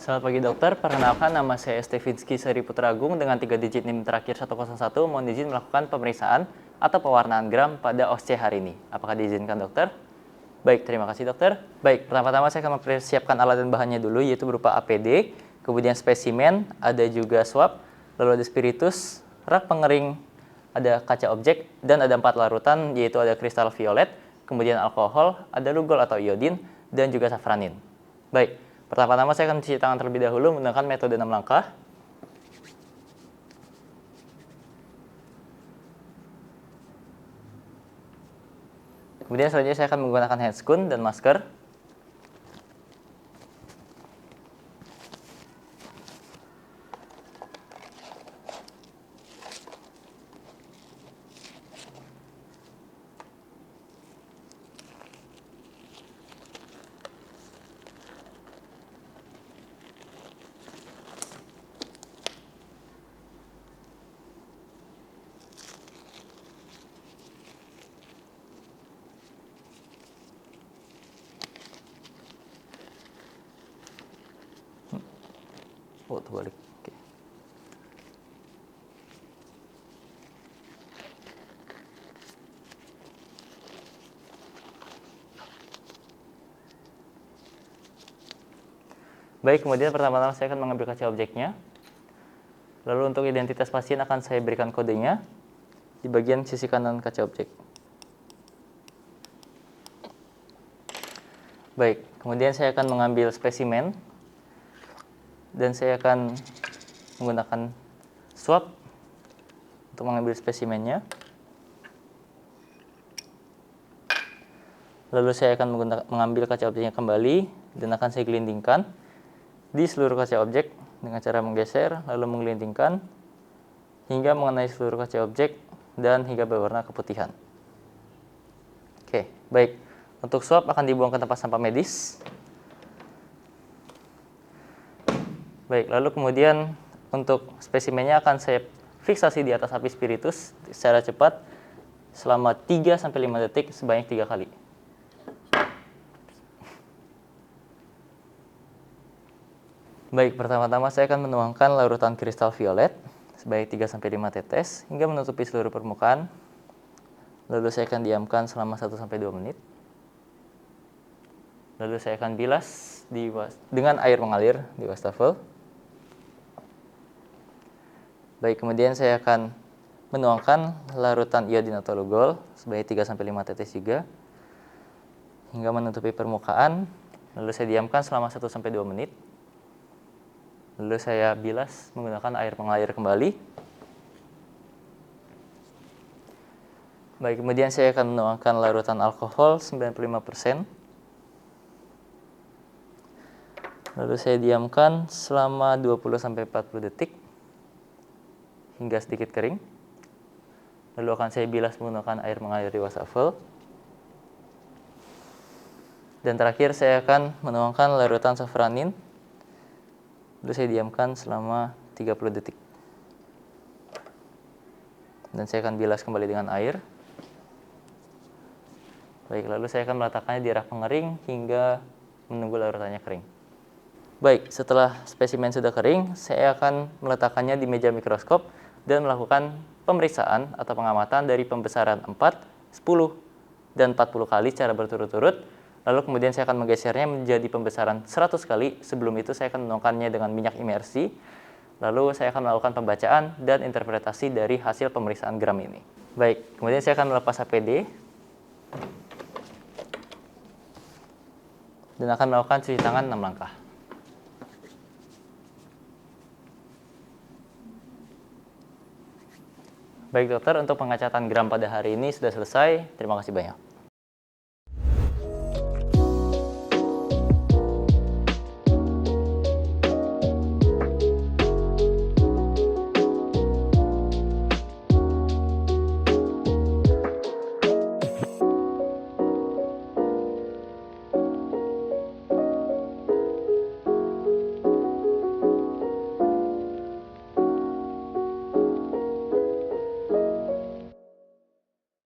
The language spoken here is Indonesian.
Selamat pagi dokter, perkenalkan nama saya Stevinsky Seri Putra Agung dengan 3 digit NIM terakhir 101. Mohon izin melakukan pemeriksaan atau pewarnaan gram pada OSCE hari ini. Apakah diizinkan dokter? Baik, terima kasih dokter. Baik, pertama-tama saya akan mempersiapkan alat dan bahannya dulu, yaitu berupa APD, kemudian spesimen, ada juga swab, lalu ada spiritus, rak pengering, ada kaca objek, dan ada 4 larutan, yaitu ada kristal violet, kemudian alkohol, ada lugol atau iodin, dan juga safranin. Baik, pertama-tama saya akan cuci tangan terlebih dahulu menggunakan metode 6 langkah. Kemudian selanjutnya saya akan menggunakan handscoon dan masker. Oh, terbalik. Oke. Baik, kemudian pertama-tama saya akan mengambil kaca objeknya. Lalu untuk identitas pasien akan saya berikan kodenya di bagian sisi kanan kaca objek. Baik, kemudian saya akan mengambil spesimen dan saya akan menggunakan swab untuk mengambil spesimennya. Lalu saya akan mengambil kaca objeknya kembali dan akan saya gelindingkan di seluruh kaca objek dengan cara menggeser lalu menggelindingkan hingga mengenai seluruh kaca objek dan hingga berwarna keputihan. Oke, baik. Untuk swab akan dibuang ke tempat sampah medis. Baik, lalu kemudian untuk spesimennya akan saya fiksasi di atas api spiritus secara cepat selama 3-5 detik sebanyak 3 kali. Baik, pertama-tama saya akan menuangkan larutan kristal violet sebanyak 3-5 tetes hingga menutupi seluruh permukaan. Lalu saya akan diamkan selama 1-2 menit. Lalu saya akan bilas dengan air mengalir di wastafel. Baik, kemudian saya akan menuangkan larutan iodin atau lugol sebanyak 3-5 tetes juga hingga menutupi permukaan. Lalu saya diamkan selama 1-2 menit. Lalu saya bilas menggunakan air mengalir kembali. Baik, kemudian saya akan menuangkan larutan alkohol 95%. Lalu saya diamkan selama 20-40 detik hingga sedikit kering. Lalu akan saya bilas menggunakan air mengalir di wastafel. Dan terakhir saya akan menuangkan larutan safranin. Lalu saya diamkan selama 30 detik. Dan saya akan bilas kembali dengan air. Baik, lalu saya akan meletakkannya di rak pengering hingga menunggu larutannya kering. Baik, setelah spesimen sudah kering, saya akan meletakkannya di meja mikroskop dan melakukan pemeriksaan atau pengamatan dari pembesaran 4, 10, dan 40 kali secara berturut-turut. Lalu kemudian saya akan menggesernya menjadi pembesaran 100 kali. Sebelum itu saya akan menuangkannya dengan minyak imersi. Lalu saya akan melakukan pembacaan dan interpretasi dari hasil pemeriksaan gram ini. Baik, kemudian saya akan melepas APD dan akan melakukan cuci tangan 6 langkah. Baik dokter, untuk pengecatan gram pada hari ini sudah selesai. Terima kasih banyak.